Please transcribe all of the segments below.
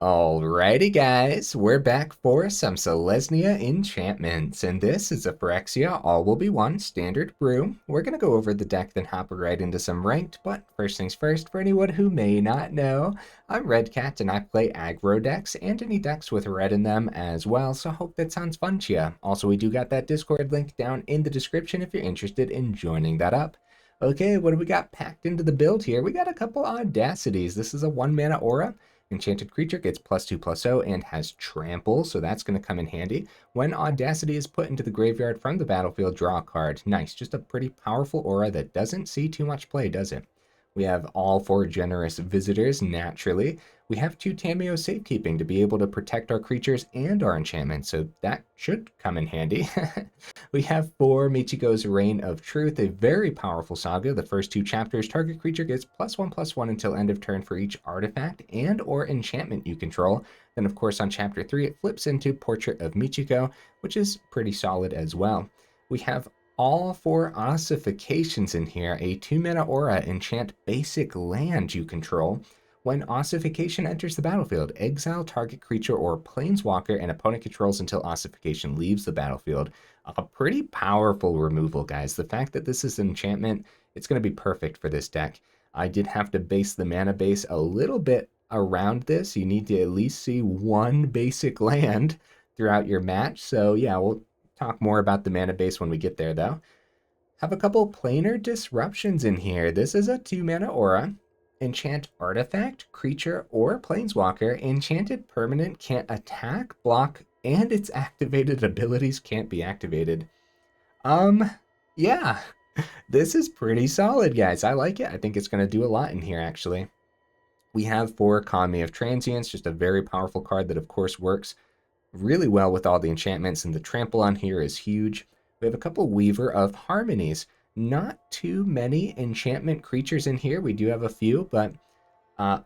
Alrighty guys, we're back for some Selesnya enchantments, and this is a Phyrexia all will be one standard brew. We're gonna go over the deck, then hop right into some ranked, but first things first, for anyone who may not know, I'm Redcat and I play aggro decks and any decks with red in them as well, so hope that sounds fun to you. Also, we do got that Discord link down in the description if you're interested in joining that up. Okay, what do we got packed into the build here? We got a couple Audacities. This is a 1-mana aura. Enchanted creature gets +2/+0 and has trample, so that's going to come in handy. When Audacity is put into the graveyard from the battlefield, draw a card. Nice, just a pretty powerful aura that doesn't see too much play, does it? We have all 4 generous visitors, naturally. We have 2 Tamiyo Safekeeping to be able to protect our creatures and our enchantments, so that should come in handy. We have 4 Michiko's Reign of Truth, a very powerful saga. The first 2 chapters, target creature gets +1/+1 until end of turn for each artifact and or enchantment you control. Then of course on chapter 3 it flips into Portrait of Michiko, which is pretty solid as well. We have all 4 Ossifications in here, a 2-mana aura enchant basic land you control. When Ossification enters the battlefield, exile target creature or planeswalker an opponent controls until Ossification leaves the battlefield. A pretty powerful removal, guys. The fact that this is an enchantment, it's going to be perfect for this deck. I did have to base the mana base a little bit around this. You need to at least see 1 basic land throughout your match. So yeah, we'll talk more about the mana base when we get there, though. Have a couple Planar Disruptions in here. This is a 2-mana aura. Enchant artifact, creature, or planeswalker. Enchanted permanent can't attack, block, and its activated abilities can't be activated. Yeah. This is pretty solid, guys. I like it. I think it's going to do a lot in here, actually. We have 4 Kami of Transience, just a very powerful card that, of course, works really well with all the enchantments, and the trample on here is huge. We have a couple Weaver of Harmonies. Not too many enchantment creatures in here. We do have a few, but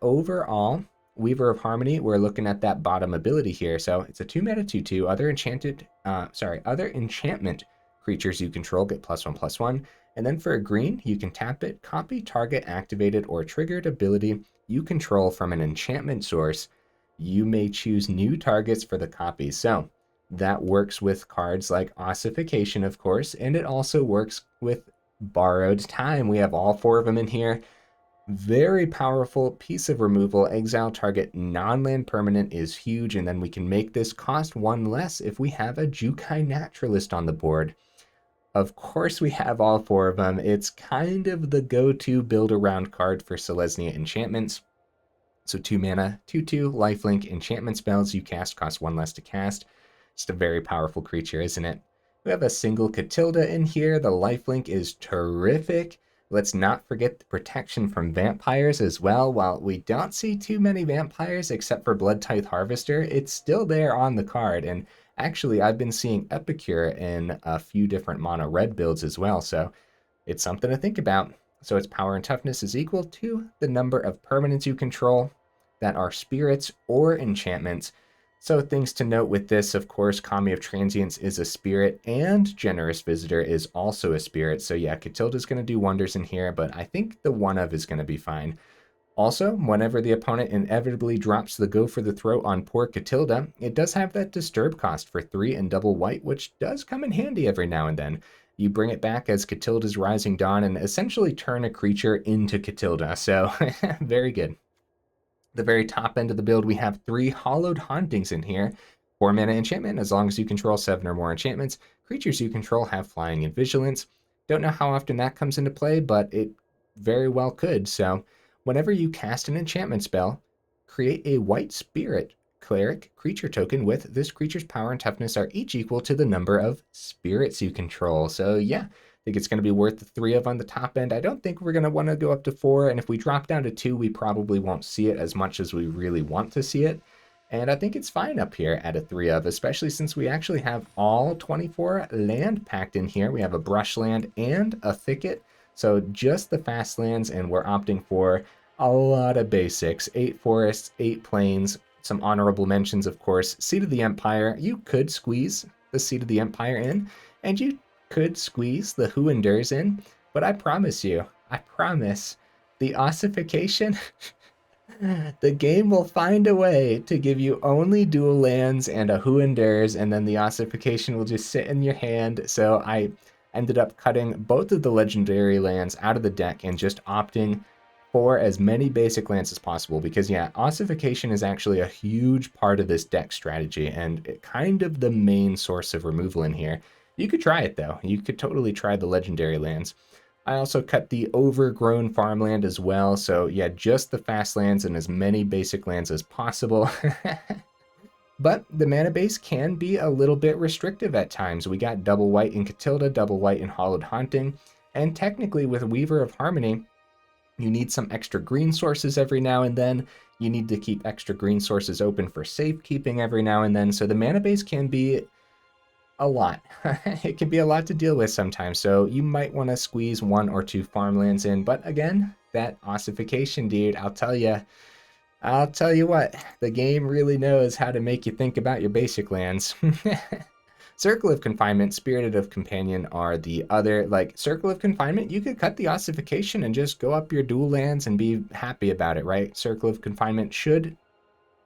overall, Weaver of Harmony, we're looking at that bottom ability here. So it's a 2-mana 2/2. Other enchantment creatures you control get +1/+1. And then for a green, you can tap it, copy target activated or triggered ability you control from an enchantment source. You may choose new targets for the copy. So that works with cards like Ossification, of course, and it also works with Borrowed Time. We have all 4 of them in here. Very powerful piece of removal. Exile target non-land permanent is huge, and then we can make this cost 1 less if we have a Jukai Naturalist on the board. Of course we have all 4 of them. It's kind of the go-to build-around card for Selesnya enchantments. So 2-mana, 2/2, lifelink, enchantment spells you cast cost 1 less to cast. Just a very powerful creature, isn't it? We have a single Katilda in here. The lifelink is terrific. Let's not forget the protection from vampires as well. While we don't see too many vampires except for Bloodtithe Harvester, it's still there on the card. And actually, I've been seeing Epicure in a few different mono red builds as well, so it's something to think about. So its power and toughness is equal to the number of permanents you control that are spirits or enchantments. So things to note with this, of course, Kami of Transience is a spirit and Generous Visitor is also a spirit. So yeah, Katilda's going to do wonders in here, but I think the 1-of is going to be fine. Also, whenever the opponent inevitably drops the Go for the Throat on poor Katilda, it does have that disturb cost for 3 and double white, which does come in handy every now and then. You bring it back as Katilda's Rising Dawn and essentially turn a creature into Katilda, so very good. The very top end of the build, we have 3 Hallowed Hauntings in here. 4-mana enchantment, as long as you control 7 or more enchantments. Creatures you control have flying and vigilance. Don't know how often that comes into play, but it very well could. So whenever you cast an enchantment spell, create a white spirit cleric creature token with this creature's power and toughness are each equal to the number of spirits you control. So yeah, I think it's going to be worth the 3 of on the top end. I don't think we're going to want to go up to 4, and if we drop down to 2, we probably won't see it as much as we really want to see it. And I think it's fine up here at a 3 of, especially since we actually have all 24 land packed in here. We have a Brushland and a Thicket, so just the fast lands, and we're opting for a lot of basics. 8 forests, 8 plains, some honorable mentions, of course. Seat of the Empire, you could squeeze the Seat of the Empire in, and you could squeeze the Who Endures in, but I promise you, the Ossification The game will find a way to give you only dual lands and a Who Endures, and then the Ossification will just sit in your hand. So I ended up cutting both of the legendary lands out of the deck and just opting for as many basic lands as possible, because yeah, Ossification is actually a huge part of this deck strategy and kind of the main source of removal in here. You could try it though. You could totally try the legendary lands. I also cut the overgrown farmland as well, so yeah, just the fast lands and as many basic lands as possible. But the mana base can be a little bit restrictive at times. We got double white in Katilda, double white in Hallowed Haunting, and technically with Weaver of Harmony, you need some extra green sources every now and then. You need to keep extra green sources open for safekeeping every now and then, so the mana base can be a lot. It can be a lot to deal with sometimes, so you might want to squeeze 1 or 2 farmlands in. But again, that Ossification, dude, I'll tell you what, the game really knows how to make you think about your basic lands. Circle of Confinement, Spirited of Companion are the other. Like, Circle of Confinement, you could cut the Ossification and just go up your dual lands and be happy about it, right? Circle of Confinement should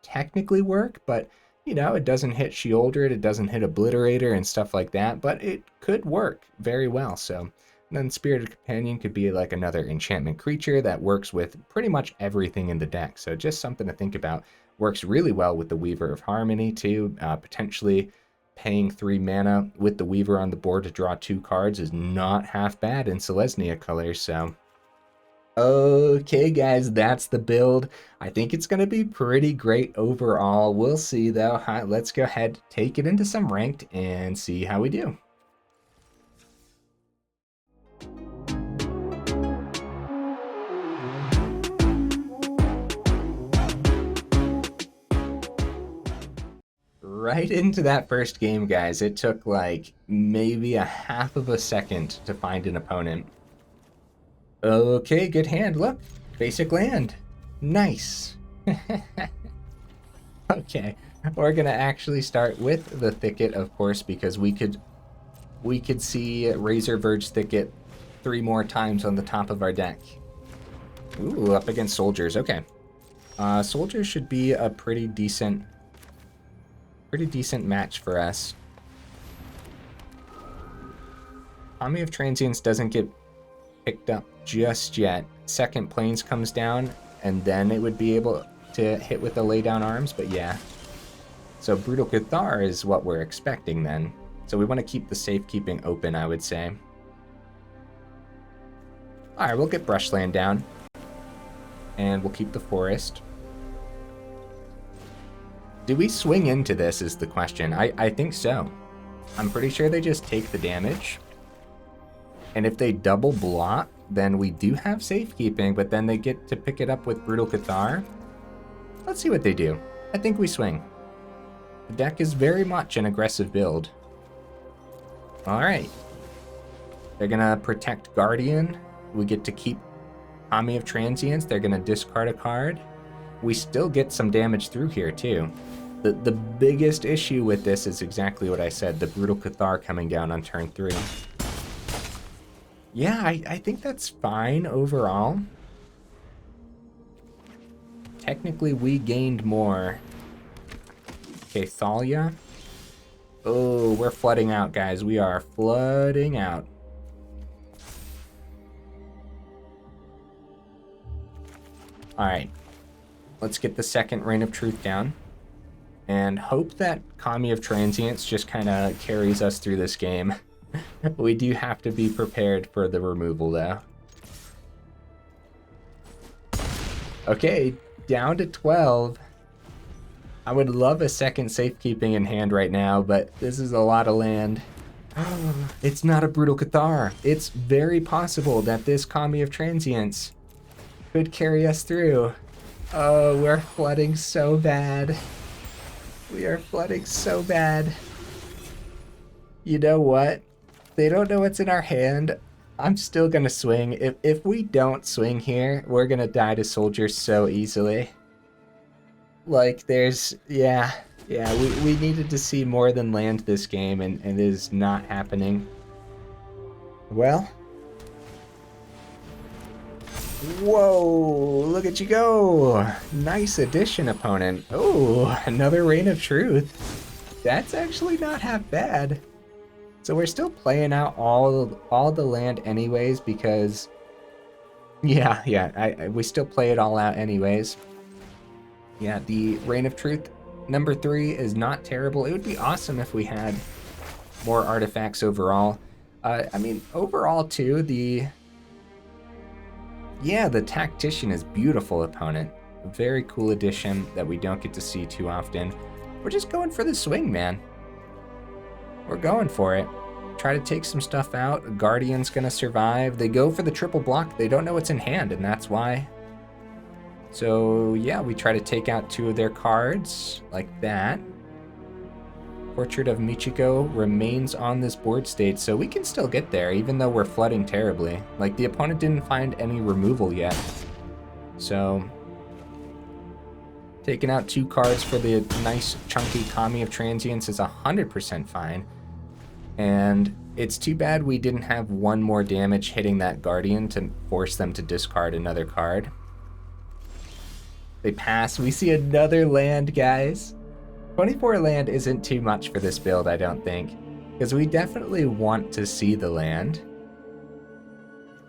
technically work, but you know, it doesn't hit Sheoldred, it doesn't hit Obliterator and stuff like that, but it could work very well. So then Spirited Companion could be like another enchantment creature that works with pretty much everything in the deck. So just something to think about. Works really well with the Weaver of Harmony too. Potentially paying 3 mana with the Weaver on the board to draw 2 cards is not half bad in Selesnya colors. So okay, guys, that's the build. I think it's going to be pretty great overall. We'll see, though. Let's go ahead, take it into some ranked, and see how we do. Right into that first game, guys. It took like maybe a half of a second to find an opponent. Okay, good hand. Look, basic land. Nice. Okay, we're gonna actually start with the Thicket, of course, because we could see Razorverge Thicket 3 more times on the top of our deck. Ooh, up against Soldiers. Okay, Soldiers should be a pretty decent match for us. Kami of Transience doesn't get picked up just yet. Second Plains comes down, and then it would be able to hit with the lay down arms, but yeah. So Brutal Cathar is what we're expecting then. So we want to keep the safekeeping open, I would say. Alright, we'll get Brushland down. And we'll keep the forest. Do we swing into this is the question. I think so. I'm pretty sure they just take the damage. And if they double block, then we do have safekeeping, but then they get to pick it up with Brutal Cathar. Let's see what they do. I think we swing. The deck is very much an aggressive build. Alright. They're gonna protect Guardian. We get to keep Kami of Transience. They're gonna discard a card. We still get some damage through here too. The biggest issue with this is exactly what I said, the Brutal Cathar coming down on turn 3. Yeah, I think that's fine overall. Technically, we gained more. Okay, Thalia. Oh, we're flooding out, guys. We are flooding out. Alright. Let's get the second Reign of Truth down. And hope that Kami of Transience just kind of carries us through this game. We do have to be prepared for the removal, though. Okay, down to 12. I would love a second safekeeping in hand right now, but this is a lot of land. It's not a Brutal Cathar. It's very possible that this Kami of Transience could carry us through. Oh, we're flooding so bad. We are flooding so bad. You know what? They don't know what's in our hand. I'm still gonna swing. If we don't swing here, we're gonna die to Soldiers so easily. Like, there's... Yeah, we needed to see more than land this game, and it is not happening. Well... Whoa, look at you go. Nice addition, opponent. Oh, another Reign of Truth. That's actually not half bad. So we're still playing out all the land anyways because... Yeah, we still play it all out anyways. Yeah, the Reign of Truth number 3 is not terrible. It would be awesome if we had more artifacts overall. I mean, overall too, the Tactician is beautiful, opponent. A very cool addition that we don't get to see too often. We're just going for the swing, man. We're going for it. Try to take some stuff out. Guardian's gonna survive. They go for the triple block. They don't know what's in hand, and that's why. So yeah, we try to take out 2 of their cards, like that. Portrait of Michiko remains on this board state, so we can still get there, even though we're flooding terribly. Like, the opponent didn't find any removal yet. So, taking out 2 cards for the nice, chunky Kami of Transience is 100% fine. And it's too bad we didn't have 1 more damage hitting that Guardian to force them to discard another card. They pass. We see another land, guys. 24 land isn't too much for this build, I don't think, because we definitely want to see the land.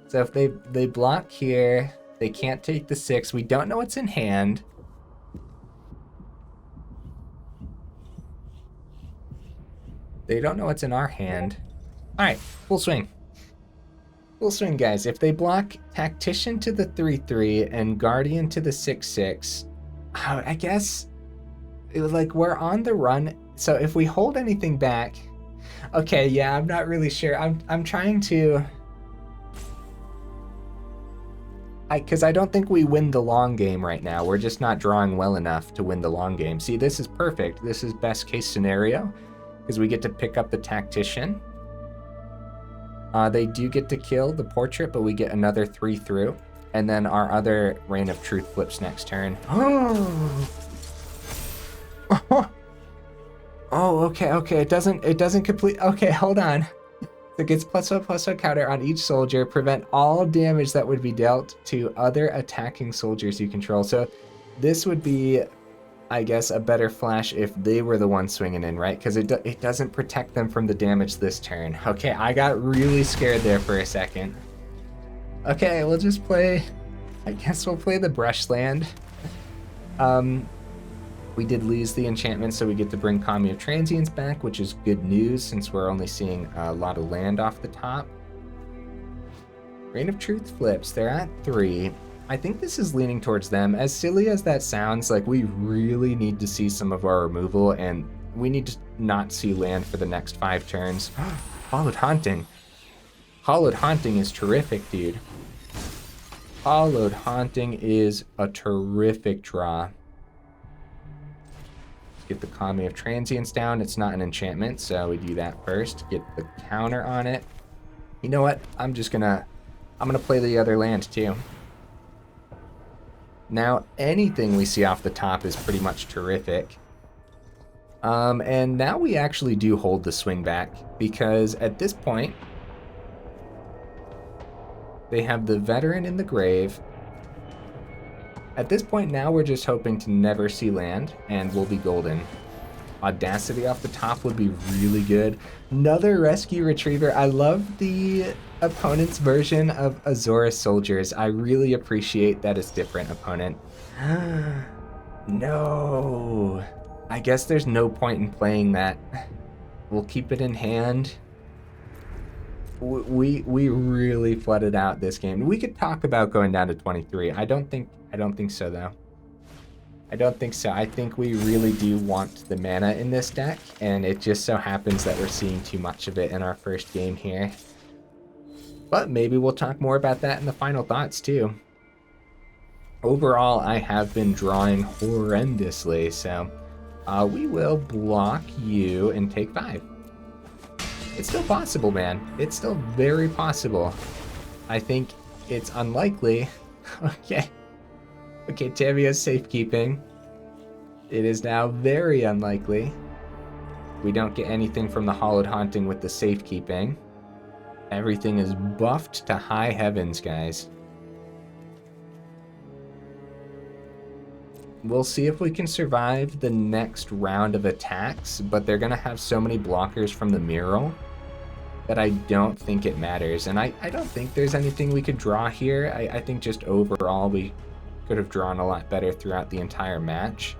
So if they block here, they can't take the 6. We don't know what's in hand. They don't know what's in our hand. All right, full swing. Full swing, guys. If they block Tactician to the 3/3 and Guardian to the 6/6, I guess... like, we're on the run, so if we hold anything back... Okay, yeah, I'm not really sure. I'm trying to... Because I don't think we win the long game right now. We're just not drawing well enough to win the long game. See, this is perfect. This is best case scenario, because we get to pick up the Tactician. They do get to kill the Portrait, but we get another 3 through. And then our other Reign of Truth flips next turn. Oh, okay. It doesn't complete. Okay, hold on. It gets +1/+1 counter on each soldier. Prevent all damage that would be dealt to other attacking soldiers you control. So this would be, I guess, a better flash if they were the one swinging in, right? Because it doesn't protect them from the damage this turn. Okay, I got really scared there for a second. Okay, we'll just play... I guess we'll play the Brushland. We did lose the enchantment, so we get to bring Kami of Transience back, which is good news since we're only seeing a lot of land off the top. Reign of Truth flips. They're at 3. I think this is leaning towards them. As silly as that sounds, like, we really need to see some of our removal, and we need to not see land for the next 5 turns. Hallowed Haunting. Hallowed Haunting is terrific, dude. Hallowed Haunting is a terrific draw. Get the Kami of Transience down. It's not an enchantment, so we do that first. Get the counter on it. You know what? I'm gonna play the other land too. Now anything we see off the top is pretty much terrific. And now we actually do hold the swing back, because at this point they have the Veteran in the grave. At this point now, we're just hoping to never see land, and we'll be golden. Audacity off the top would be really good. Another Rescue Retriever. I love the opponent's version of Azorius Soldiers. I really appreciate that it's different, opponent. No. I guess there's no point in playing that. We'll keep it in hand. We really flooded out this game. We could talk about going down to 23. I don't think so, though. I don't think so. I think we really do want the mana in this deck, and it just so happens that we're seeing too much of it in our first game here. But maybe we'll talk more about that in the final thoughts, too. Overall, I have been drawing horrendously, so we will block you and take 5. It's still possible, man. It's still very possible. I think it's unlikely. Okay, Tamiyo's Safekeeping. It is now very unlikely. We don't get anything from the Hallowed Haunting with the Safekeeping. Everything is buffed to high heavens, guys. We'll see if we can survive the next round of attacks, but they're going to have so many blockers from the mural that I don't think it matters. And I don't think there's anything we could draw here. I think just overall we could have drawn a lot better throughout the entire match.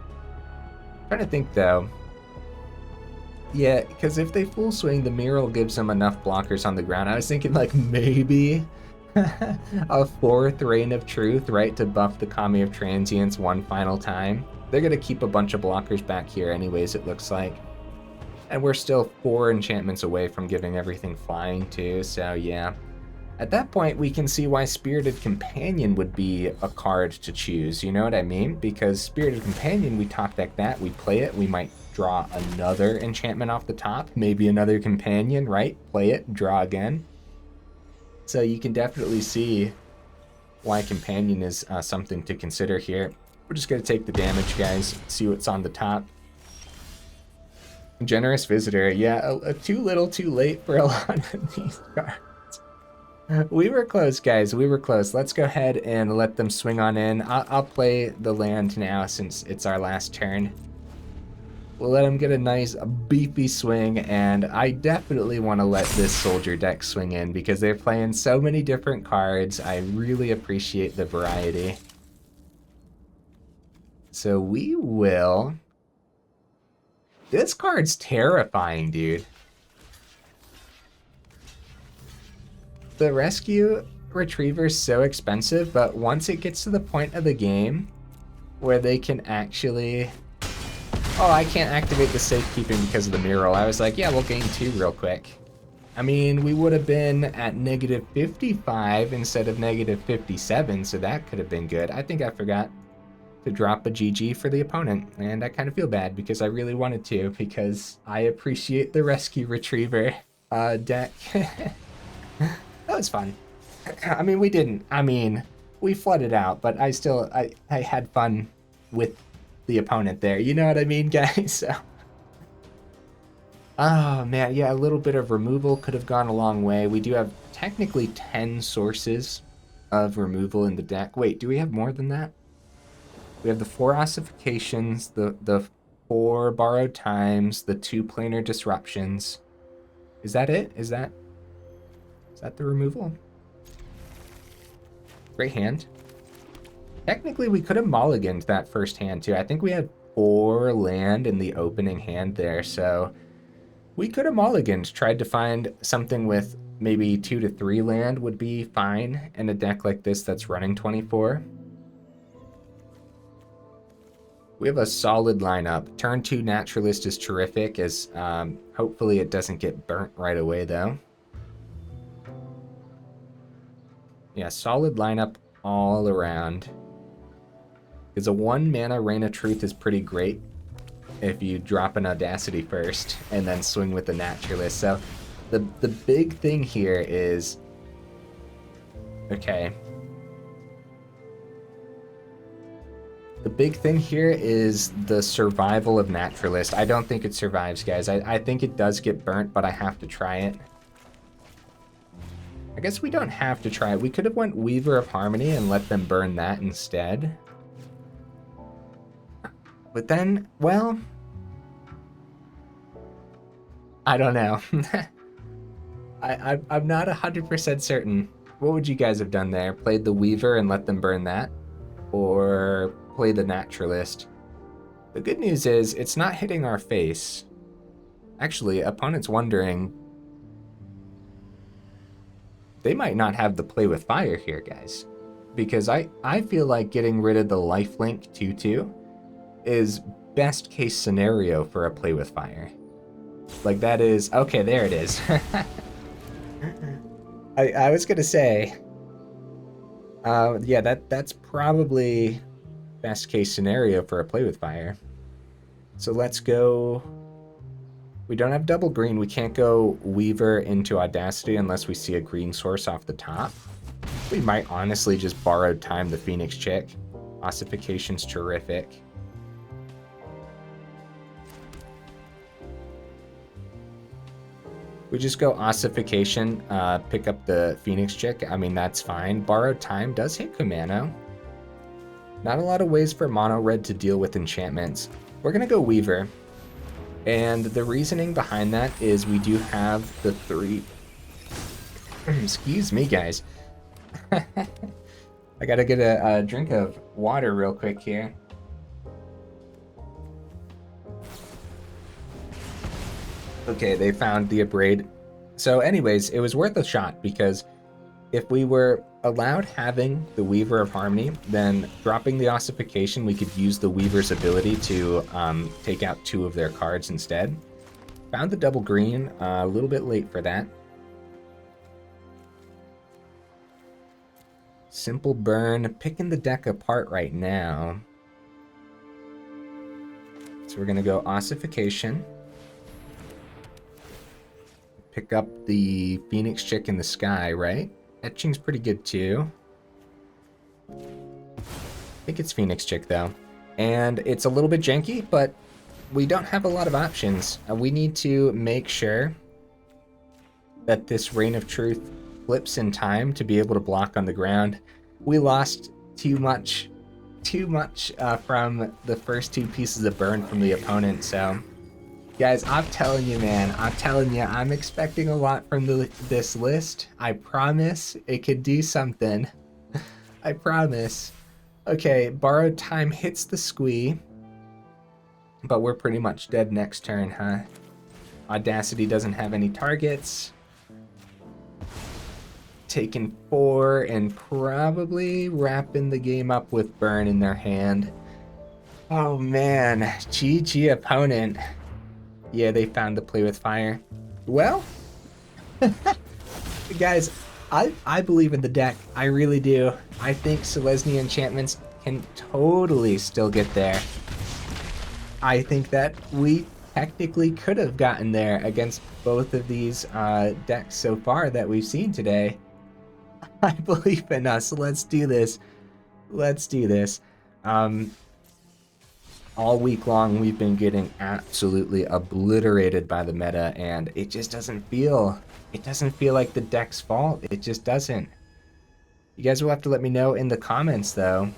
I'm trying to think though. Yeah, because if they full swing, the mural gives them enough blockers on the ground. I was thinking like maybe a 4th Reign of Truth, right, to buff the Kami of Transience one final time. They're going to keep a bunch of blockers back here anyways, it looks like. And we're still 4 enchantments away from giving everything flying too, so yeah. At that point, we can see why Spirited Companion would be a card to choose, you know what I mean? Because Spirited Companion, we top deck that, we play it, we might draw another enchantment off the top, maybe another companion, right? Play it, draw again. So you can definitely see why Companion is something to consider here. We're just going to take the damage, guys, see what's on the top. Generous Visitor, yeah, too little too late for a lot of these cards. We were close, guys, we were close. Let's go ahead and let them swing on in. I'll play the land now since it's our last turn. We'll let them get a nice beefy swing, and I definitely want to let this soldier deck swing in because they're playing so many different cards. I really appreciate the variety. So we will... This card's terrifying, dude. The Rescue Retriever's so expensive, but once it gets to the point of the game where they can actually... Oh, I can't activate the Safekeeping because of the mural. I was like, yeah, we'll gain 2 real quick. I mean, we would have been at negative 55 instead of negative 57, so that could have been good. I think I forgot to drop a GG for the opponent, and I kind of feel bad because I really wanted to, because I appreciate the Rescue Retriever deck. That was fun. I mean, we didn't. I mean, we flooded out, but I had fun with the opponent there. You know what I mean, guys? So. Oh, man, yeah, a little bit of removal could have gone a long way. We do have technically 10 sources of removal in the deck. Wait, do we have more than that? We have the 4 Ossifications, the 4 Borrowed Times, the 2 Planar Disruptions. Is that it? Is that the removal? Great hand. Technically, we could have mulliganed that first hand, too. I think we had 4 land in the opening hand there, so we could have mulliganed, tried to find something with maybe 2 to 3 land would be fine in a deck like this that's running 24. We have a solid lineup. Turn 2 Naturalist is terrific, as hopefully it doesn't get burnt right away, though. Yeah, solid lineup all around. Because a 1 mana Reign of Truth is pretty great if you drop an Audacity first and then swing with the Naturalist. So the big thing here is... Okay. The big thing here is the survival of Naturalist. I don't think it survives, guys. I think it does get burnt, but I have to try it. I guess we don't have to try it. We could have went Weaver of Harmony and let them burn that instead. But then, well... I don't know. I'm not 100% certain. What would you guys have done there? Played the Weaver and let them burn that? Or play the Naturalist? The good news is, it's not hitting our face. Actually, opponent's wondering... They might not have the play with fire here, guys. Because I feel like getting rid of the lifelink 2/2 is best case scenario for a play with fire. Like that is... Okay, there it is. I was gonna say... yeah, that's probably best case scenario for a play with fire. So let's go... We don't have double green. We can't go Weaver into Audacity unless we see a green source off the top. We might honestly just Borrowed Time the Phoenix chick. Ossification's terrific. We just go Ossification, pick up the Phoenix chick. I mean, that's fine. Borrowed Time does hit Kumano. Not a lot of ways for mono red to deal with enchantments. We're gonna go Weaver. And the reasoning behind that is we do have the 3... Excuse me, guys. I gotta get a drink of water real quick here. Okay, they found the Abrade. So anyways, it was worth a shot because if we were allowed having the Weaver of Harmony, then dropping the Ossification, we could use the Weaver's ability to take out 2 of their cards instead. Found the double green, a little bit late for that. Simple burn, picking the deck apart right now. So we're gonna go Ossification. Pick up the Phoenix Chick in the sky, right? Etching's pretty good too. I think it's Phoenix Chick though. And it's a little bit janky, but we don't have a lot of options. We need to make sure that this Reign of Truth flips in time to be able to block on the ground. We lost too much from the first 2 pieces of burn from the opponent, so guys, I'm telling you, man, I'm expecting a lot from this list. I promise it could do something. I promise. Okay, Borrowed Time hits the squee, but we're pretty much dead next turn, huh? Audacity doesn't have any targets. Taking 4 and probably wrapping the game up with burn in their hand. Oh man, GG opponent. Yeah, they found the play with fire. Well, guys, I believe in the deck. I really do. I think Selesnya Enchantments can totally still get there. I think that we technically could have gotten there against both of these decks so far that we've seen today. I believe in us. Let's do this. Let's do this. All week long, we've been getting absolutely obliterated by the meta, and it just doesn't feel like the deck's fault. It just doesn't. You guys will have to let me know in the comments, though.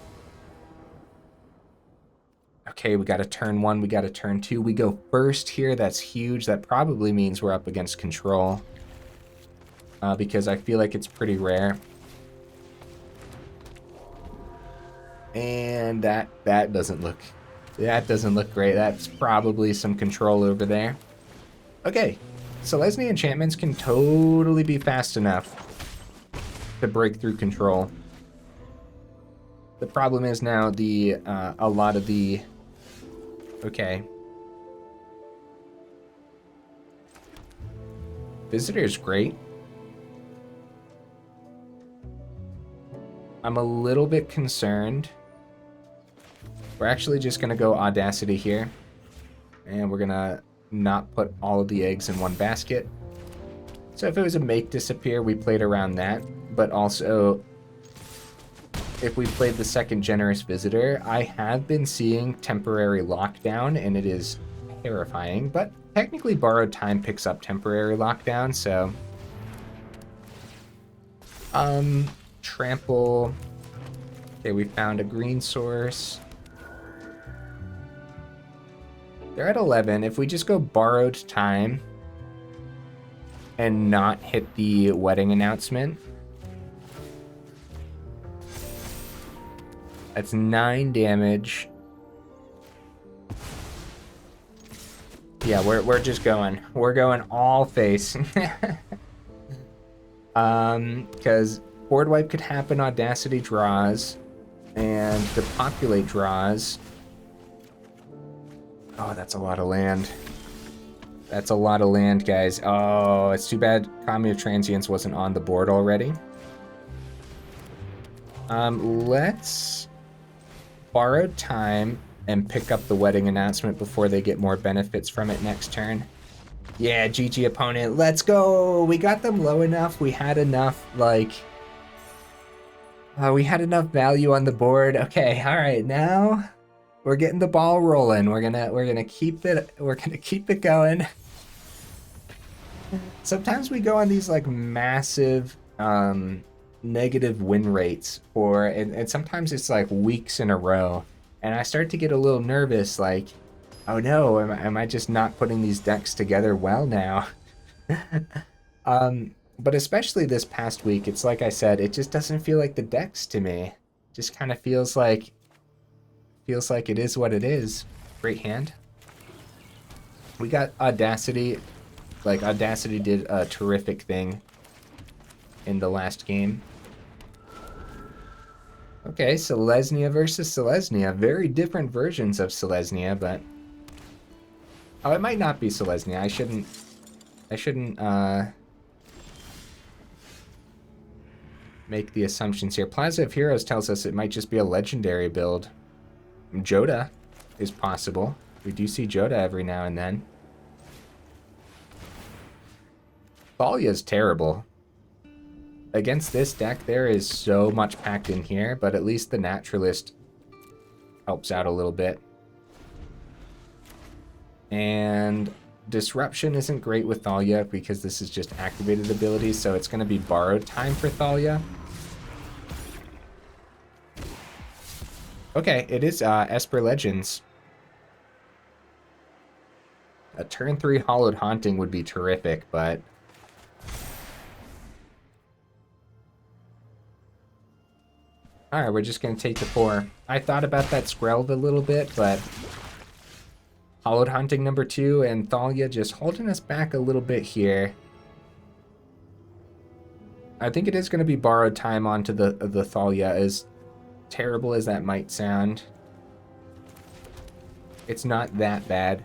Okay, we got a turn 1, we got a turn 2. We go first here. That's huge. That probably means we're up against control, because I feel like it's pretty rare. And that doesn't look great. That's probably some control over there. Okay, Selesnya Enchantments can totally be fast enough to break through control. The problem is now a lot of the... Okay. Visitor's great. I'm a little bit concerned. We're actually just going to go Audacity here. And we're going to not put all of the eggs in one basket. So if it was a make disappear, we played around that. But also, if we played the second Generous Visitor, I have been seeing temporary lockdown, and it is terrifying. But technically, Borrowed Time picks up temporary lockdown, so... Trample. Okay, we found a green source. They're at 11. If we just go Borrowed Time and not hit the wedding announcement, that's 9 damage. Yeah, we're just going. We're going all face. Because board wipe could happen, Audacity draws, and Depopulate draws. Oh, that's a lot of land. That's a lot of land, guys. Oh, it's too bad Kami of Transience wasn't on the board already. Let's Borrowed Time and pick up the wedding announcement before they get more benefits from it next turn. Yeah, GG opponent. Let's go. We got them low enough. We had enough, like... we had enough value on the board. Okay, all right, now we're getting the ball rolling. We're gonna keep it going. Sometimes we go on these like massive negative win rates for, and sometimes it's like weeks in a row. And I start to get a little nervous, like, oh no, am I just not putting these decks together well now? But especially this past week, it's like I said, it just doesn't feel like the decks to me. Just kind of feels like it is what it is. Great hand. We got Audacity. Like, Audacity did a terrific thing in the last game. Okay, Selesnya versus Selesnya. Very different versions of Selesnya, but... Oh, it might not be Selesnya. I shouldn't, make the assumptions here. Plaza of Heroes tells us it might just be a legendary build. Joda is possible. We do see Joda every now and then. Thalia's terrible. Against this deck, there is so much packed in here, but at least the Naturalist helps out a little bit. And Disruption isn't great with Thalia because this is just activated abilities, so it's going to be borrowed time for Thalia. Okay, it is Esper Legends. A turn 3 Hallowed Haunting would be terrific, but... Alright, we're just going to take the 4. I thought about that Skreld a little bit, but... Hallowed Haunting number 2 and Thalia just holding us back a little bit here. I think it is going to be borrowed time onto the Thalia, as terrible as that might sound. It's not that bad.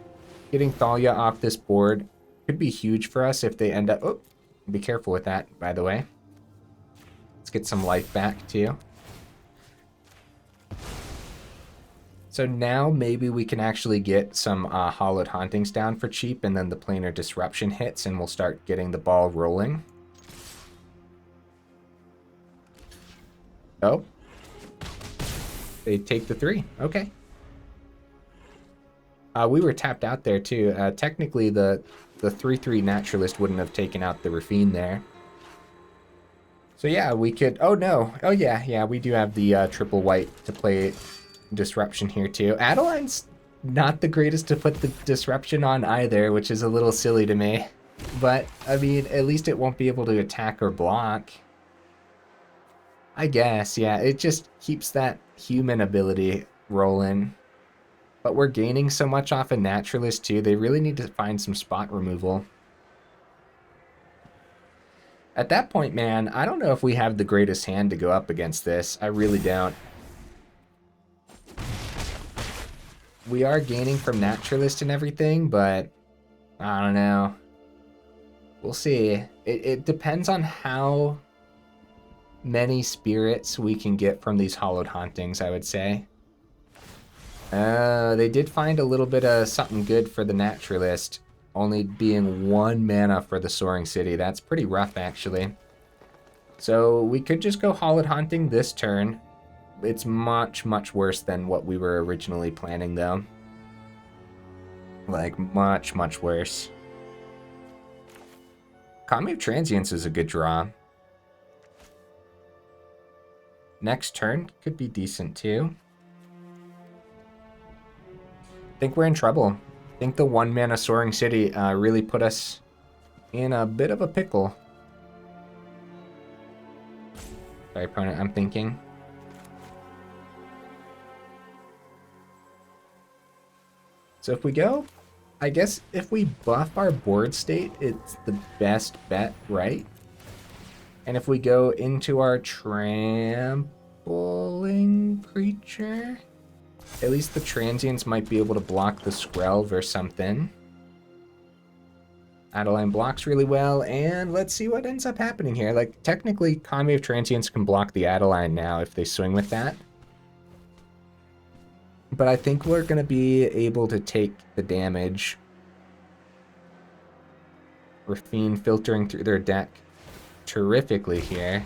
Getting Thalia off this board could be huge for us if they end up... Oh, be careful with that, by the way. Let's get some life back, too. So now maybe we can actually get some Hallowed Hauntings down for cheap, and then the Planar Disruption hits, and we'll start getting the ball rolling. Oh. They take the 3. Okay. We were tapped out there, too. Technically, the 3/3 Naturalist wouldn't have taken out the Rafine there. So yeah, we could... Oh, no. Oh, yeah, we do have the triple white to play Disruption here, too. Adeline's not the greatest to put the Disruption on either, which is a little silly to me. But, I mean, at least it won't be able to attack or block. I guess, yeah. It just keeps that human ability rolling. But we're gaining so much off a Naturalist, too. They really need to find some spot removal. At that point, man, I don't know if we have the greatest hand to go up against this. I really don't. We are gaining from Naturalist and everything, but I don't know. We'll see. It depends on how many spirits we can get from these Hallowed Hauntings, I would say. They did find a little bit of something good for the Naturalist, only being 1 mana for the Soaring City. That's pretty rough, actually. So we could just go Hallowed Haunting this turn. It's much, much worse than what we were originally planning, though. Like, much, much worse. Kami of Transience is a good draw. Next turn could be decent, too. I think we're in trouble. I think the 1 mana Soaring City really put us in a bit of a pickle. Sorry, opponent, I'm thinking. So if we go, I guess if we buff our board state, it's the best bet, right? And if we go into our trampling creature, at least the Transients might be able to block the Skrelv or something. Adeline blocks really well, and let's see what ends up happening here. Like, technically, Kami of Transience can block the Adeline now if they swing with that. But I think we're going to be able to take the damage. Rafine filtering through their deck terrifically here.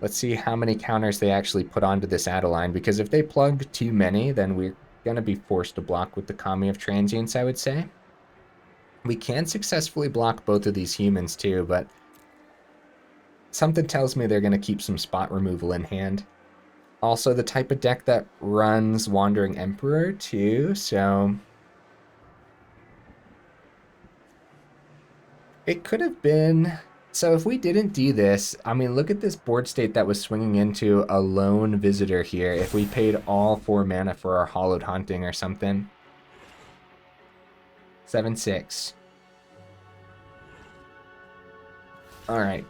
Let's see how many counters they actually put onto this Adeline, because if they plug too many, then we're going to be forced to block with the Kami of Transience, I would say. We can successfully block both of these humans too, but Something tells me they're going to keep some spot removal in hand. Also the type of deck that runs Wandering Emperor too, so it could have been. So if we didn't do this, I mean, look at this board state that was swinging into a lone visitor here. If we paid all 4 mana for our Hallowed Haunting or something. 7/6. All right.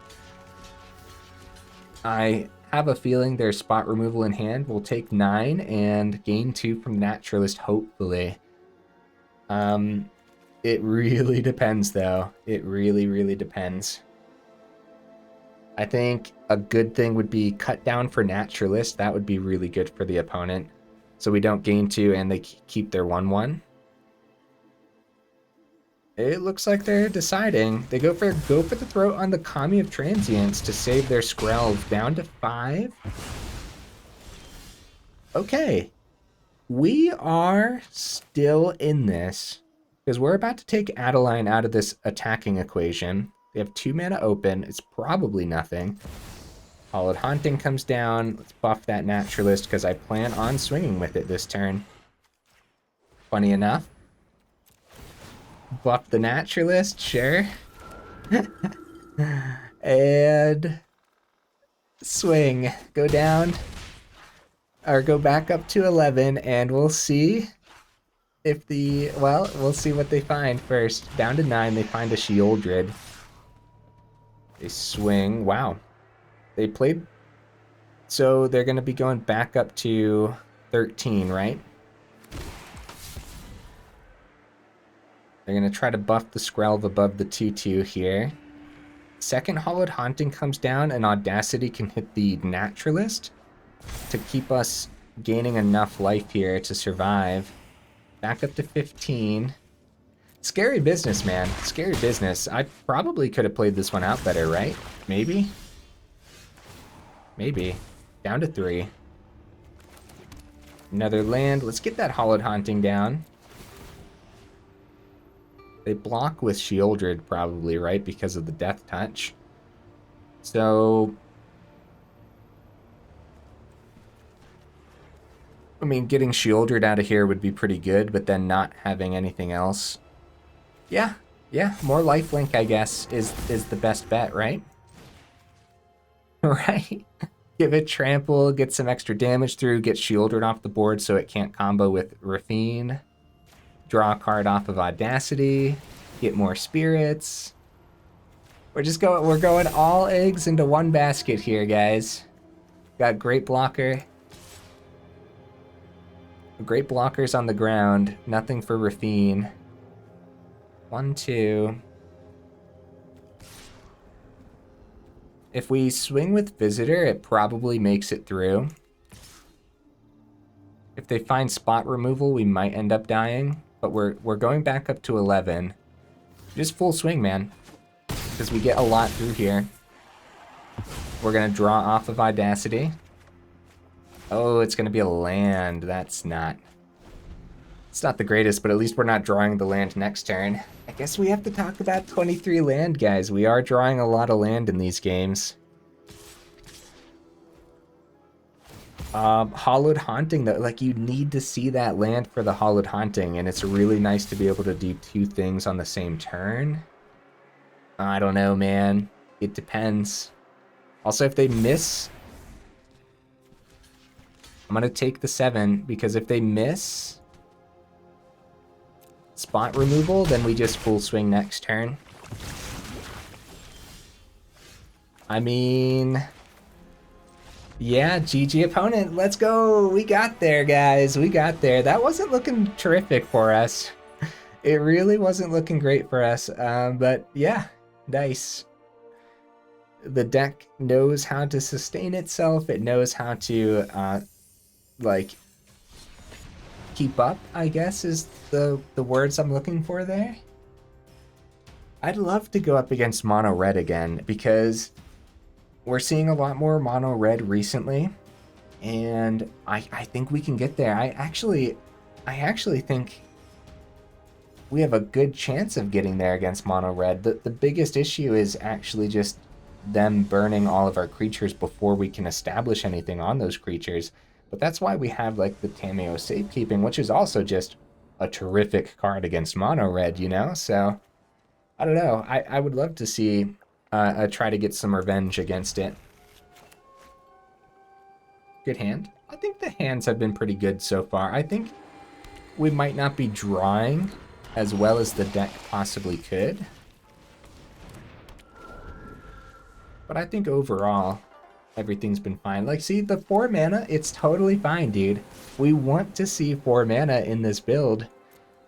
I have a feeling there's spot removal in hand. We'll take 9 and gain 2 from Naturalist, hopefully. It really depends, though. It really, really depends. I think a good thing would be cut down for Naturalist. That would be really good for the opponent. So we don't gain 2 and they keep their 1/1. It looks like they're deciding. They go for the throat on the Kami of Transience to save their Skrelv down to 5. Okay. We are still in this because we're about to take Adeline out of this attacking equation. They have 2 mana open. It's probably nothing. Hallowed Haunting comes down. Let's buff that Naturalist because I plan on swinging with it this turn. Funny enough. Buff the Naturalist, sure. And swing. Go down. Or go back up to 11, and we'll see if the... Well, we'll see what they find first. Down to 9, they find a Sheoldred. They swing. Wow. They played... So they're going to be going back up to 13, right? They're going to try to buff the Skrelv above the 2/2 here. Second Hallowed Haunting comes down, and Audacity can hit the Naturalist to keep us gaining enough life here to survive. Back up to 15. Scary business, man. Scary business. I probably could have played this one out better, right? Maybe? Maybe. Down to 3. Another land. Let's get that Hallowed Haunting down. They block with Sheoldred probably, right? Because of the Death Touch. So... I mean, getting Sheoldred out of here would be pretty good, but then not having anything else. Yeah, more lifelink, I guess, is the best bet, right? Right? Give it Trample, get some extra damage through, get Sheoldred off the board so it can't combo with Rafine. Draw a card off of Audacity, get more spirits. We're going all eggs into one basket here, guys. Got great blocker. Great blockers on the ground. Nothing for Rafine. 1, 2. If we swing with Visitor, it probably makes it through. If they find spot removal, we might end up dying. But we're going back up to 11. Just full swing, man. Because we get a lot through here. We're going to draw off of Audacity. Oh, it's going to be a land. That's not... It's not the greatest, but at least we're not drawing the land next turn. I guess we have to talk about 23 land, guys. We are drawing a lot of land in these games. Hallowed Haunting, though, like, you need to see that land for the Hallowed Haunting, and it's really nice to be able to do 2 things on the same turn. I don't know, man. It depends. Also, if they miss... I'm gonna take the 7, because if they miss spot removal, then we just full swing next turn. I mean... Yeah, GG opponent. Let's go. We got there, guys. We got there. That wasn't looking terrific for us. It really wasn't looking great for us. But yeah, nice. The deck knows how to sustain itself. It knows how to, like, keep up, I guess, is the words I'm looking for there. I'd love to go up against mono red again, because we're seeing a lot more mono red recently, and I think we can get there. I actually think we have a good chance of getting there against mono red. The biggest issue is actually just them burning all of our creatures before we can establish anything on those creatures. But that's why we have like the Tamiyo Safekeeping, which is also just a terrific card against mono red, you know? So I don't know. I would love to see try to get some revenge against it. Good hand. I think the hands have been pretty good so far. I think we might not be drawing as well as the deck possibly could. But I think overall, everything's been fine. Like, see, the 4 mana, it's totally fine, dude. We want to see 4 mana in this build.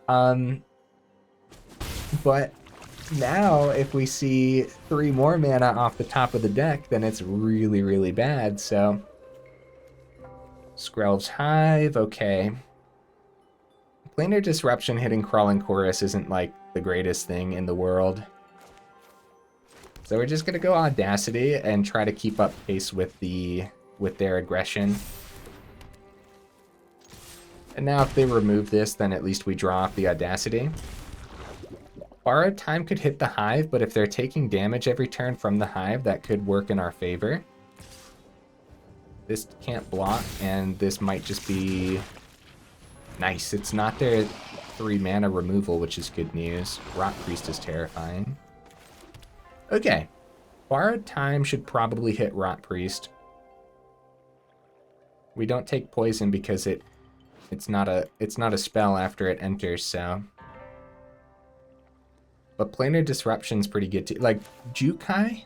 But now, if we see 3 more mana off the top of the deck, then it's really, really bad, so... Skrelv's Hive, okay. Planar Disruption hitting Crawling Chorus isn't, like, the greatest thing in the world. So we're just gonna go Audacity and try to keep up pace with their aggression. And now if they remove this, then at least we draw off the Audacity. Borrowed Time could hit the Hive, but if they're taking damage every turn from the Hive, that could work in our favor. This can't block, and this might just be nice. It's not their 3 mana removal, which is good news. Rot Priest is terrifying. Okay. Borrowed Time should probably hit Rot Priest. We don't take poison because it's not a spell after it enters, so. But Planar Disruption's pretty good too. Like Jukai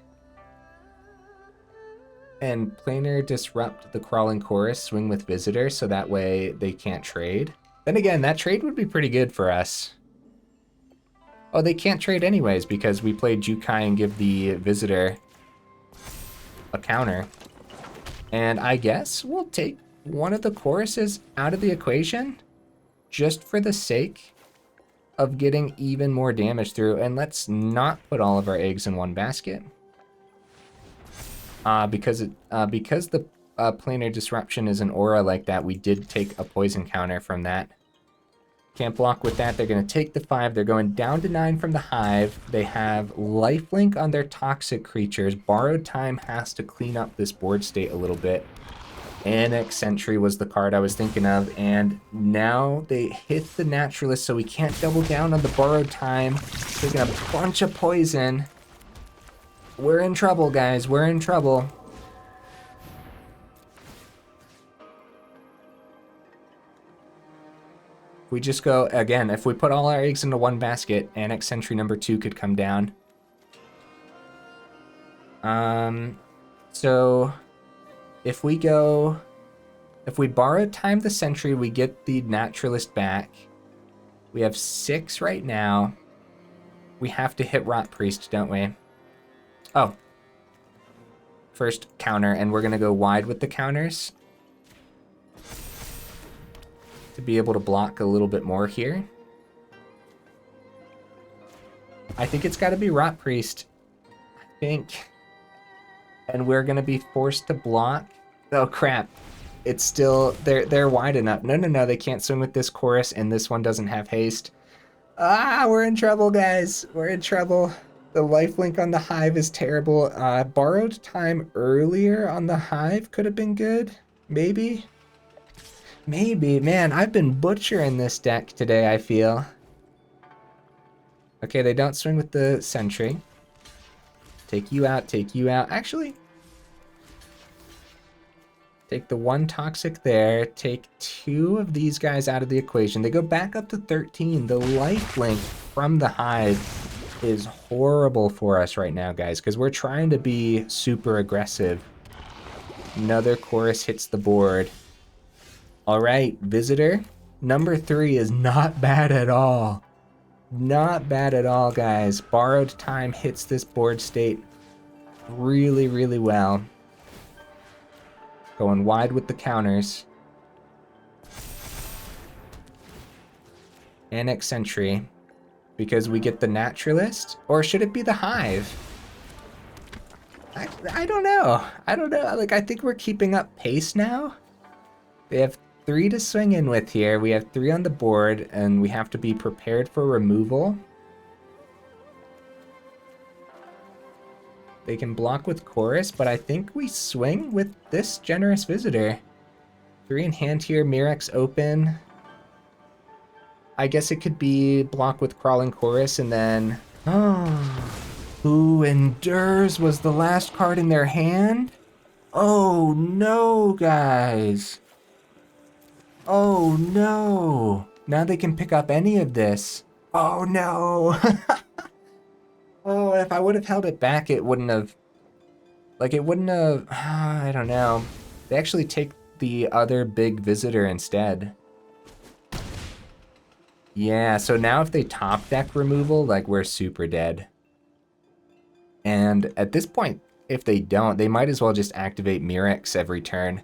and Planar Disrupt the Crawling Chorus, swing with Visitor, so that way they can't trade. Then again, that trade would be pretty good for us. Oh, they can't trade anyways because we played Jukai and give the Visitor a counter. And I guess we'll take one of the choruses out of the equation just for the sake of getting even more damage through. And let's not put all of our eggs in one basket. Because the Planar Disruption is an aura like that, we did take a poison counter from that. Can't block with that. They're going to take the 5. They're going down to 9 from the Hive. They have lifelink on their toxic creatures. Borrowed Time has to clean up this board state a little bit. Annex Sentry was the card I was thinking of. And now they hit the Naturalist, so we can't double down on the Borrowed Time. Taking a bunch of poison. We're in trouble, guys. We're in trouble. We just go, again, if we put all our eggs into one basket, Annex Sentry number 2 could come down. So if we borrow Time the Sentry, we get the Naturalist back. We have 6 right now. We have to hit Rot Priest, don't we? Oh. First counter, and we're gonna go wide with the counters to be able to block a little bit more here. I think it's got to be Rot Priest. I think. And we're going to be forced to block. Oh, crap. It's still... They're wide enough. No, they can't swing with this chorus, and this one doesn't have haste. Ah, we're in trouble, guys. We're in trouble. The lifelink on the Hive is terrible. Borrowed Time earlier on the Hive could have been good. Maybe. Maybe. Man, I've been butchering this deck today, I feel. Okay, they don't swing with the Sentry. Take you out, take you out. Actually, take the 1 toxic there. Take 2 of these guys out of the equation. They go back up to 13. The lifelink from the Hive is horrible for us right now, guys, because we're trying to be super aggressive. Another chorus hits the board. All right, Visitor number 3 is not bad at all. Not bad at all, guys. Borrowed Time hits this board state really, really well. Going wide with the counters. Annex Sentry. Because we get the Naturalist? Or should it be the Hive? I don't know. I don't know. Like, I think we're keeping up pace now. They have 3 to swing in with here. We have 3 on the board, and we have to be prepared for removal. They can block with Chorus, but I think we swing with this Generous Visitor. 3 in hand here, Mirrex open. I guess it could be block with Crawling Chorus, and then... Oh, Who Endures was the last card in their hand? Oh no, guys. Oh no. Now they can pick up any of this. Oh no. Oh, if I would have held it back, it wouldn't have... Like, it wouldn't have... I don't know. They actually take the other big visitor instead. Yeah, so now if they top deck removal, like, we're super dead. And at this point, if they don't, they might as well just activate Mirrex every turn.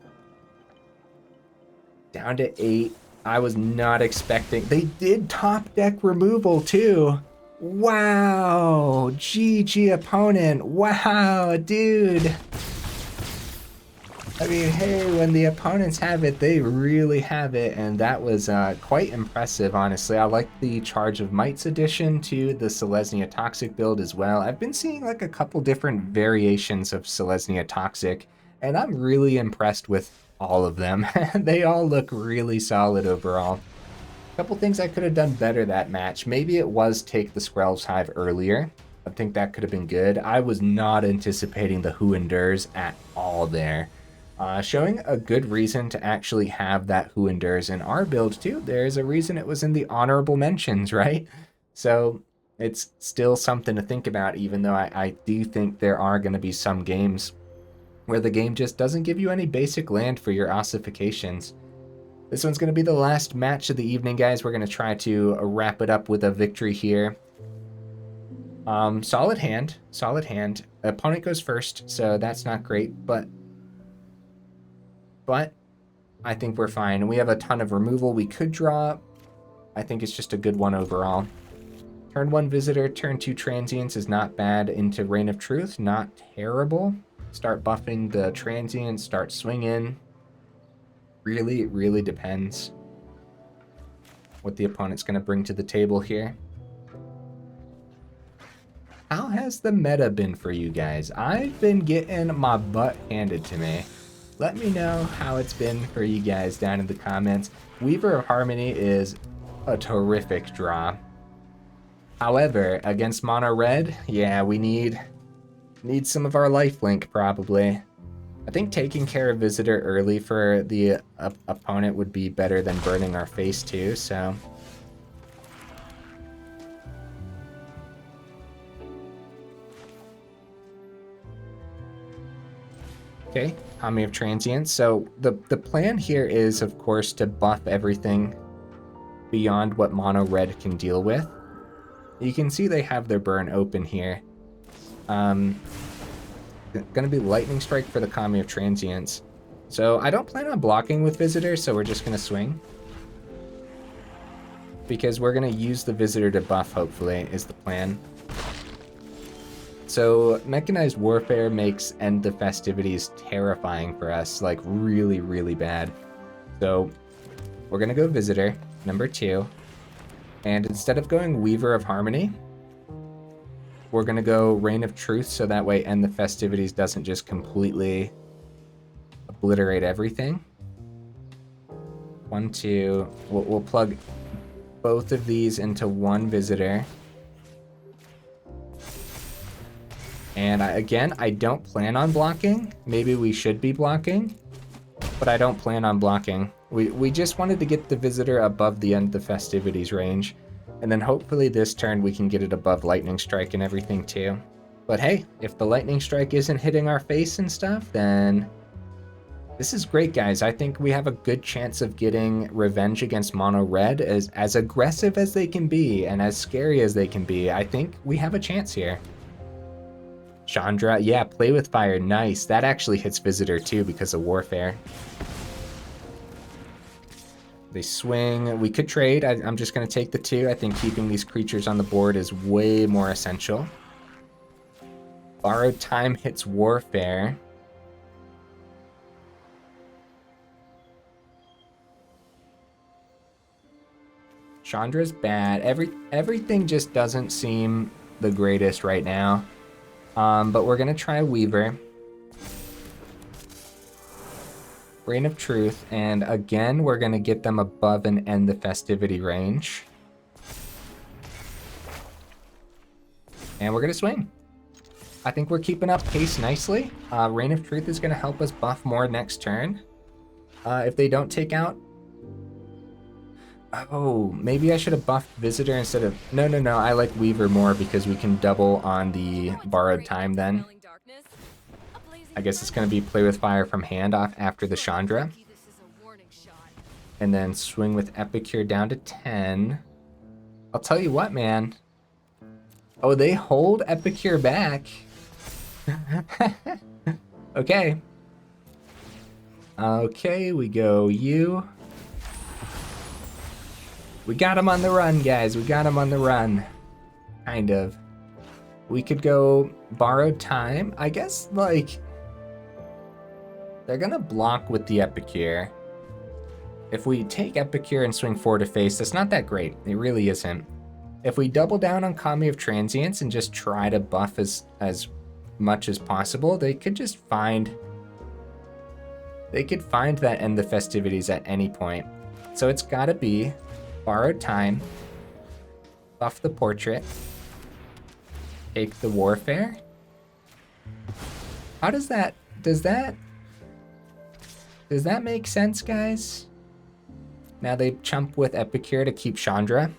Down to 8. I was not expecting... They did top deck removal, too. Wow. GG, opponent. Wow, dude. I mean, hey, when the opponents have it, they really have it, and that was quite impressive, honestly. I like the Charge of Mights addition to the Selesnya Toxic build as well. I've been seeing like a couple different variations of Selesnya Toxic, and I'm really impressed with all of them. They all look really solid overall. A couple things I could have done better that match. Maybe it was take the Skrell's Hive earlier. I think that could have been good. I was not anticipating the Who Endures at all there. Showing a good reason to actually have that Who Endures in our build too. There's a reason it was in the honorable mentions, right? So it's still something to think about, even though I do think there are going to be some games where the game just doesn't give you any basic land for your ossifications. This one's going to be the last match of the evening, guys. We're going to try to wrap it up with a victory here. Solid hand, solid hand. Opponent goes first, so that's not great, but I think we're fine. We have a ton of removal we could draw. I think it's just a good one overall. Turn 1 Visitor, turn 2 Transience is not bad. Into Reign of Truth, not terrible. Start buffing the Transience, start swinging. Really, really depends what the opponent's going to bring to the table here. How has the meta been for you guys? I've been getting my butt handed to me. Let me know how it's been for you guys down in the comments. Weaver of Harmony is a terrific draw. However, against Mono Red, yeah, we need some of our lifelink probably. I think taking care of Visitor early for the opponent would be better than burning our face too, so... Okay, Kami of Transience. So the plan here is, of course, to buff everything beyond what Mono Red can deal with. You can see they have their burn open here. Gonna be Lightning Strike for the Kami of Transience. So I don't plan on blocking with Visitor, so we're just gonna swing. Because we're gonna use the Visitor to buff, hopefully, is the plan. So Mechanized Warfare makes End the Festivities terrifying for us, like really, really bad. So we're gonna go Visitor, number 2. And instead of going Weaver of Harmony, we're gonna go Reign of Truth, so that way End the Festivities doesn't just completely obliterate everything. 1, 2, we'll plug both of these into one Visitor. And again, I don't plan on blocking. Maybe we should be blocking, but I don't plan on blocking. We just wanted to get the Visitor above the End of the Festivities range, and then hopefully this turn we can get it above Lightning Strike and everything too. But hey, if the Lightning Strike isn't hitting our face and stuff, then this is great, guys. I think we have a good chance of getting revenge against Mono Red. As aggressive as they can be and as scary as they can be, I think we have a chance here. Chandra, yeah, Play with Fire, nice. That actually hits Visitor too because of Warfare. They swing. We could trade. I'm just going to take the 2. I think keeping these creatures on the board is way more essential. Borrowed Time hits Warfare. Chandra's bad. Everything just doesn't seem the greatest right now. But we're gonna try Weaver. Reign of Truth, and again, we're gonna get them above and end the festivity range. And we're gonna swing. I think we're keeping up pace nicely. Reign of Truth is gonna help us buff more next turn. If they don't take out... Oh, maybe I should have buffed Visitor instead of... No, I like Weaver more because we can double on the Borrowed Time then. I guess it's going to be Play with Fire from hand off after the Chandra. And then swing with Epicure down to 10. I'll tell you what, man. Oh, they hold Epicure back. Okay. Okay, we go you. We got him on the run, guys. We got him on the run. Kind of. We could go Borrowed Time. I guess, like... They're gonna block with the Epicure. If we take Epicure and swing 4 to face, that's not that great. It really isn't. If we double down on Kami of Transience and just try to buff as much as possible, they could just find... They could find that end the festivities at any point. So it's gotta be Borrowed Time, buff the Portrait, take the Warfare. How does that... Does that make sense, guys? Now they chump with Epicure to keep Chandra.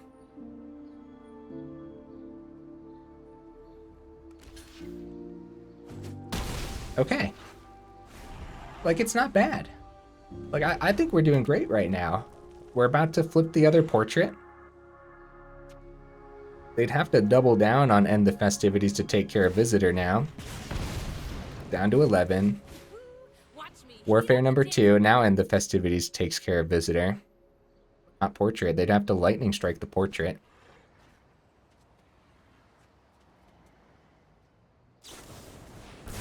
Okay. Like, it's not bad. Like, I think we're doing great right now. We're about to flip the other Portrait. They'd have to double down on End the Festivities to take care of Visitor now. Down to 11. Warfare number 2. Now End the Festivities takes care of Visitor. Not Portrait. They'd have to Lightning Strike the Portrait.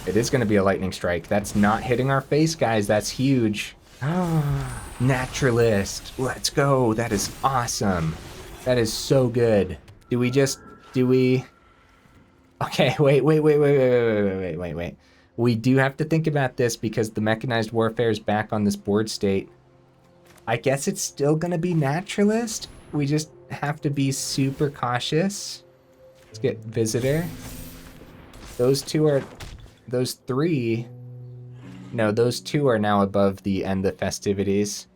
It is going to be a Lightning Strike. That's not hitting our face, guys. That's huge. Naturalist. Let's go. That is awesome. That is so good. Do we... Okay, wait. We do have to think about this because the Mechanized Warfare is back on this board state. I guess it's still going to be Naturalist. We just have to be super cautious. Let's get Visitor. Those two are... Those three... No, those two are now above the End the Festivities.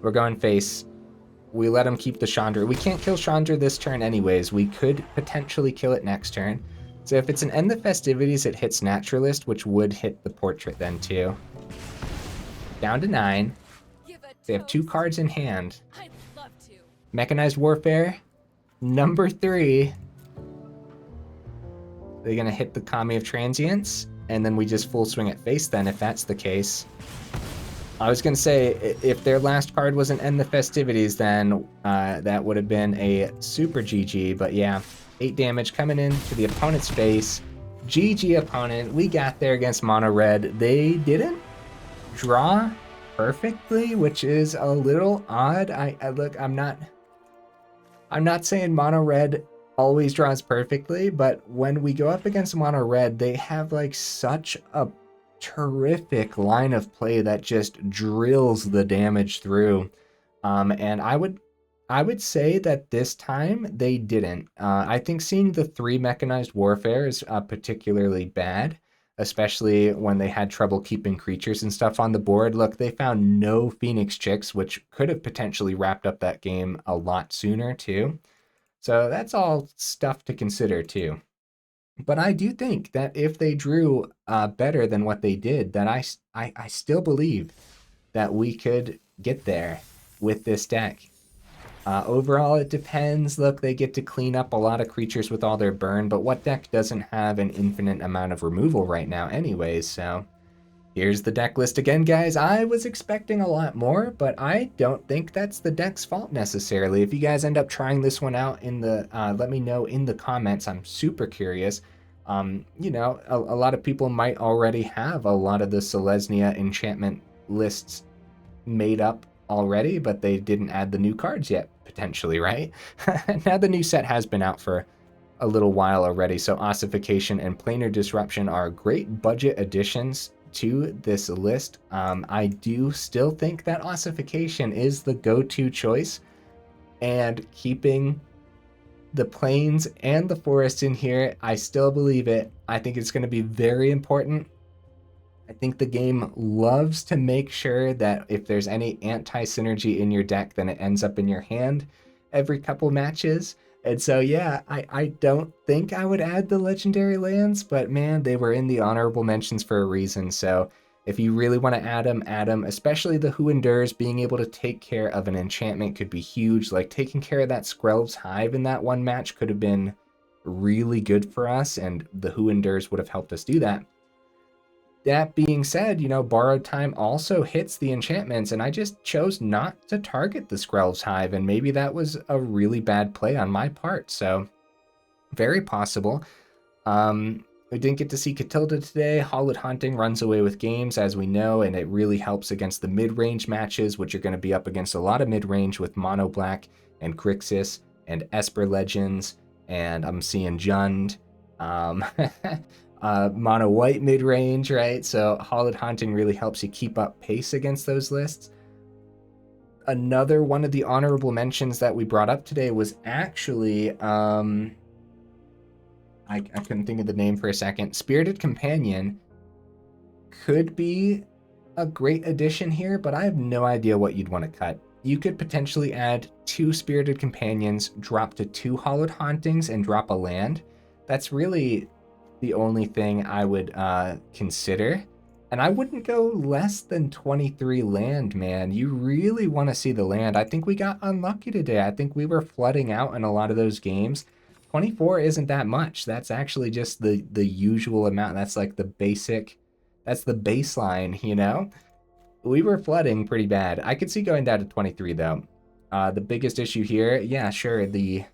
We're going face. We let him keep the Chandra. We can't kill Chandra this turn anyways. We could potentially kill it next turn. So if it's an End the Festivities, it hits Naturalist, which would hit the Portrait then too. Down to 9. They have 2 cards in hand. Mechanized Warfare, number 3. They're gonna hit the Kami of Transience, and then we just full swing at face then, if that's the case. I was gonna say, if their last card wasn't End the Festivities, then that would have been a super GG, but yeah. 8 damage coming in to the opponent's face. GG opponent, we got there against Mono Red. They didn't draw perfectly, which is a little odd. Look, I'm not saying Mono Red always draws perfectly, but when we go up against Mono Red, they have like such a terrific line of play that just drills the damage through. And I would say that this time they didn't. I think seeing the 3 Mechanized Warfare is particularly bad, especially when they had trouble keeping creatures and stuff on the board. Look, they found no Phoenix Chicks, which could have potentially wrapped up that game a lot sooner too. So that's all stuff to consider too. But I do think that if they drew better than what they did, that I still believe that we could get there with this deck. Overall, it depends. Look, they get to clean up a lot of creatures with all their burn, but what deck doesn't have an infinite amount of removal right now anyways? So here's the deck list again, guys. I was expecting a lot more, but I don't think that's the deck's fault necessarily. If you guys end up trying this one out in the, let me know in the comments. I'm super curious. You know, a lot of people might already have a lot of the Selesnya enchantment lists made up already, but they didn't add the new cards yet, potentially, right? Now the new set has been out for a little while already, so Ossification and Planar Disruption are great budget additions to this list. I do still think that Ossification is the go-to choice, and keeping the plains and the forests in here, I still believe it. I think it's going to be very important. I think the game loves to make sure that if there's any anti-synergy in your deck, then it ends up in your hand every couple matches. And so, yeah, I don't think I would add the legendary lands, but man, they were in the honorable mentions for a reason. So if you really want to add them, especially the Who Endures. Being able to take care of an enchantment could be huge. Like taking care of that Skrelv's Hive in that one match could have been really good for us, and the Who Endures would have helped us do that. That being said, you know, Borrowed Time also hits the enchantments, and I just chose not to target the Skrelv's Hive, and maybe that was a really bad play on my part, so very possible. We didn't get to see Katilda today. Hallowed Haunting runs away with games, as we know, and it really helps against the mid-range matches, which are going to be up against a lot of mid-range with Mono Black and Grixis and Esper Legends, and I'm seeing Jund. Mono White mid-range, right? So Hallowed Haunting really helps you keep up pace against those lists. Another one of the honorable mentions that we brought up today was actually, I couldn't think of the name for a second. Spirited Companion could be a great addition here, but I have no idea what you'd want to cut. You could potentially add 2 Spirited Companions, drop to 2 Hallowed Hauntings, and drop a land. That's really the only thing I would consider. And I wouldn't go less than 23 land, man. You really want to see the land. I think we got unlucky today. I think we were flooding out in a lot of those games. 24 isn't that much. That's actually just the usual amount. That's like the basic, that's the baseline, you know? We were flooding pretty bad. I could see going down to 23 though. The biggest issue here, yeah, sure, the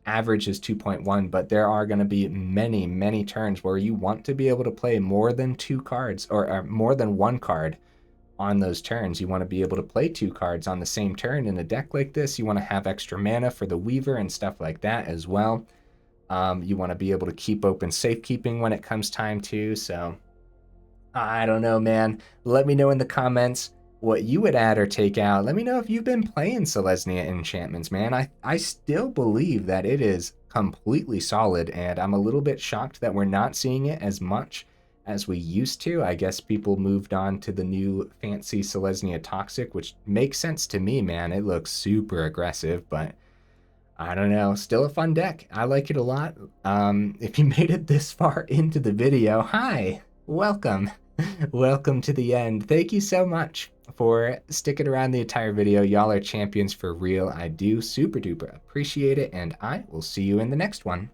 average is 2.1, but there are going to be many turns where you want to be able to play more than 2 cards, or more than 1 card on those turns. You want to be able to play 2 cards on the same turn in a deck like this. You want to have extra mana for the Weaver and stuff like that as well. You want to be able to keep open Safekeeping when it comes time to. So I don't know, man. Let me know in the comments what you would add or take out. Let me know if you've been playing Selesnya Enchantments, man. I still believe that it is completely solid, and I'm a little bit shocked that we're not seeing it as much as we used to. I guess people moved on to the new fancy Selesnya Toxic, which makes sense to me, man. It looks super aggressive, but I don't know. Still a fun deck. I like it a lot. If you made it this far into the video, hi, welcome. Welcome to the end. Thank you so much for sticking around the entire video. Y'all are champions for real. I do super duper appreciate it, and I will see you in the next one.